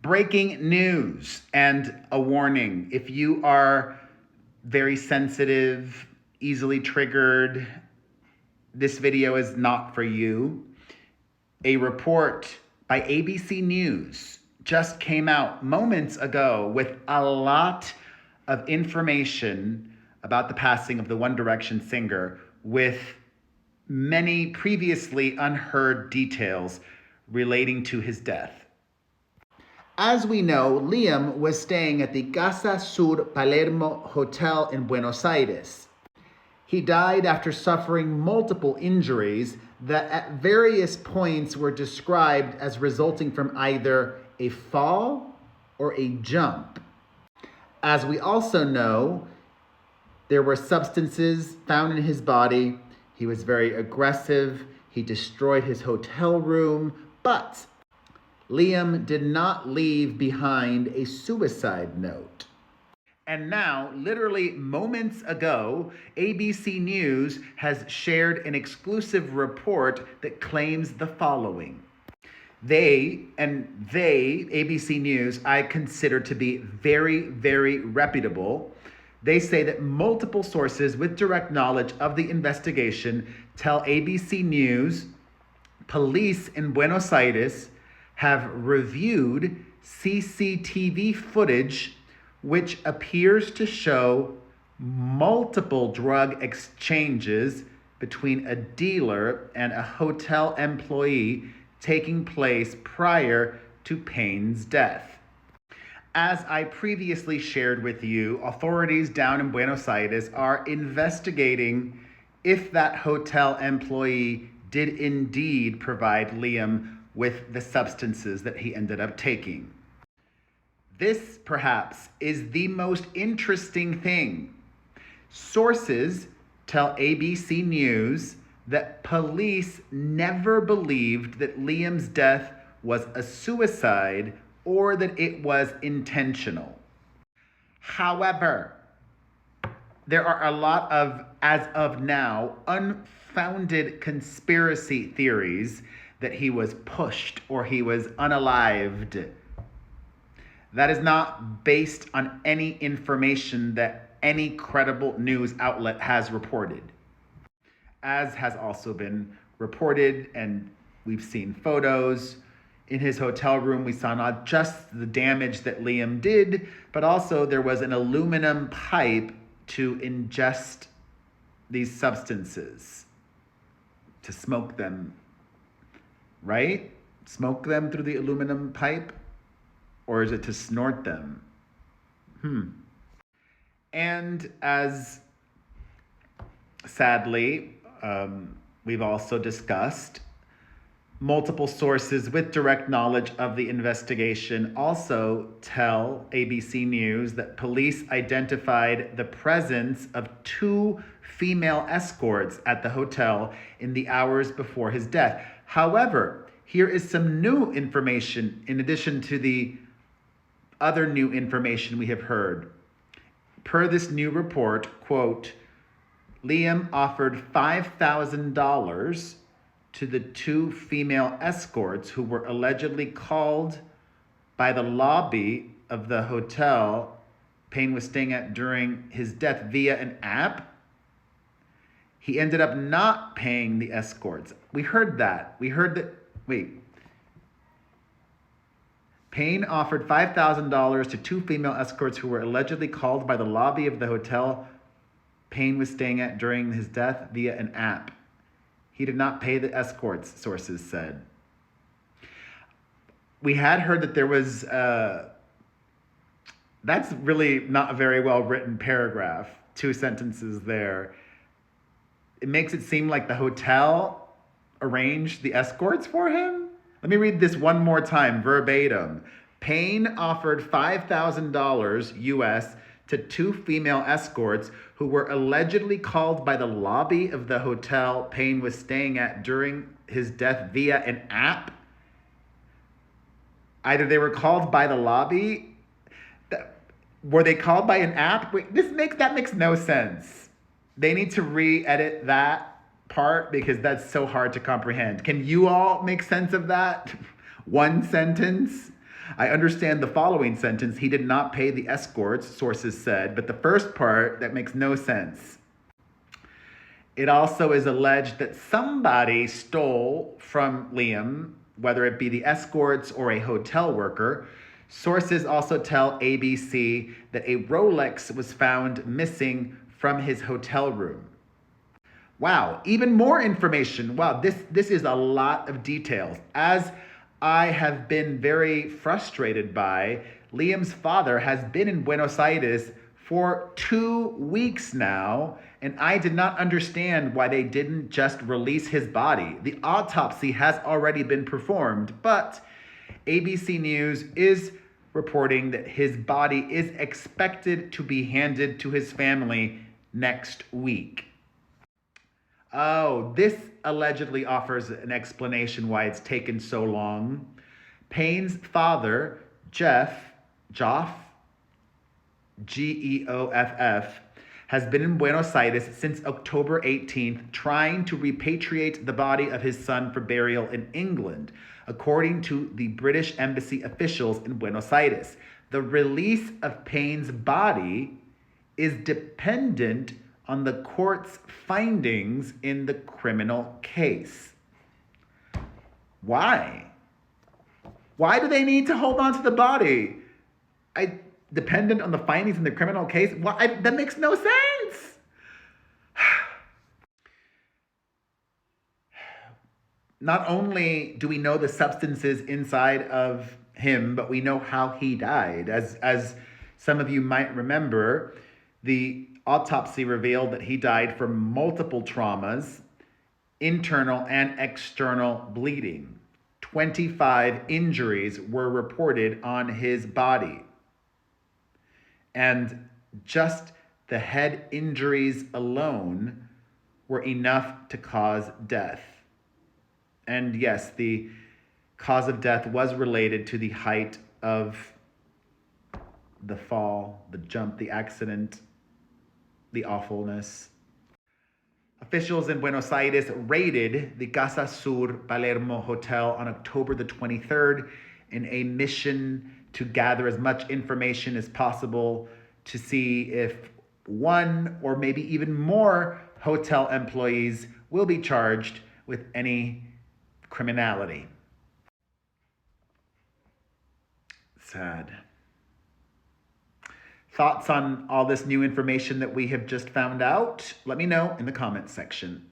Breaking news and a warning. If you are very sensitive, easily triggered, this video is not for you. A report by ABC News just came out moments ago with a lot of information about the passing of the One Direction singer, with many previously unheard details relating to his death. As we know, Liam was staying at the Casa Sur Palermo Hotel in Buenos Aires. He died after suffering multiple injuries that at various points were described as resulting from either a fall or a jump. As we also know, there were substances found in his body. He was very aggressive. He destroyed his hotel room, but Liam did not leave behind a suicide note. And now, literally moments ago, ABC News has shared an exclusive report that claims the following. They, ABC News, I consider to be very, very reputable. They say that multiple sources with direct knowledge of the investigation tell ABC News police in Buenos Aires have reviewed CCTV footage which appears to show multiple drug exchanges between a dealer and a hotel employee taking place prior to Payne's death. As I previously shared with you, authorities down in Buenos Aires are investigating if that hotel employee did indeed provide Liam with the substances that he ended up taking. This, perhaps, is the most interesting thing. Sources tell ABC News that police never believed that Liam's death was a suicide or that it was intentional. However, there are a lot of, as of now, unfounded conspiracy theories that he was pushed or he was unalived. That is not based on any information that any credible news outlet has reported. As has also been reported, and we've seen photos, in his hotel room, we saw not just the damage that Liam did, but also there was an aluminum pipe to ingest these substances, to smoke them, right? Smoke them through the aluminum pipe? Or is it to snort them? And as sadly, we've also discussed, multiple sources with direct knowledge of the investigation also tell ABC News that police identified the presence of 2 female escorts at the hotel in the hours before his death. However, here is some new information in addition to the other new information we have heard. Per this new report, quote, Liam offered $5,000 to the 2 female escorts who were allegedly called by the lobby of the hotel Payne was staying at during his death via an app. He ended up not paying the escorts. We heard that. Payne offered $5,000 to 2 female escorts who were allegedly called by the lobby of the hotel Payne was staying at during his death via an app. He did not pay the escorts, sources said. We had heard that there was, that's really not a very well written paragraph, 2 sentences there. It makes it seem like the hotel arranged the escorts for him. Let me read this one more time, verbatim. Payne offered $5,000 US to 2 female escorts who were allegedly called by the lobby of the hotel Payne was staying at during his death via an app. Either they were called by the lobby. Were they called by an app? That makes no sense. They need to re-edit that part because that's so hard to comprehend. Can you all make sense of that? One sentence? I understand the following sentence. He did not pay the escorts, sources said, but the first part, that makes no sense. It also is alleged that somebody stole from Liam, whether it be the escorts or a hotel worker. Sources also tell ABC that a Rolex was found missing from his hotel room. Wow, even more information. Wow, this is a lot of details. As I have been very frustrated by, Liam's father has been in Buenos Aires for 2 weeks now, and I did not understand why they didn't just release his body. The autopsy has already been performed, but ABC News is reporting that his body is expected to be handed to his family next week. Oh, this allegedly offers an explanation why it's taken so long. Payne's father, Geoff, Geoff, has been in Buenos Aires since October 18th, trying to repatriate the body of his son for burial in England, according to the British embassy officials in Buenos Aires. The release of Payne's body is dependent on the court's findings in the criminal case. Why? Why do they need to hold on to the body? Dependent on the findings in the criminal case? That makes no sense. Not only do we know the substances inside of him, but we know how he died. As some of you might remember, the autopsy revealed that he died from multiple traumas, internal and external bleeding. 25 injuries were reported on his body. And just the head injuries alone were enough to cause death. And yes, the cause of death was related to the height of the fall, the jump, the accident, the awfulness. Officials in Buenos Aires raided the Casa Sur Palermo Hotel on October the 23rd in a mission to gather as much information as possible to see if one or maybe even more hotel employees will be charged with any criminality. Sad. Thoughts on all this new information that we have just found out? Let me know in the comments section.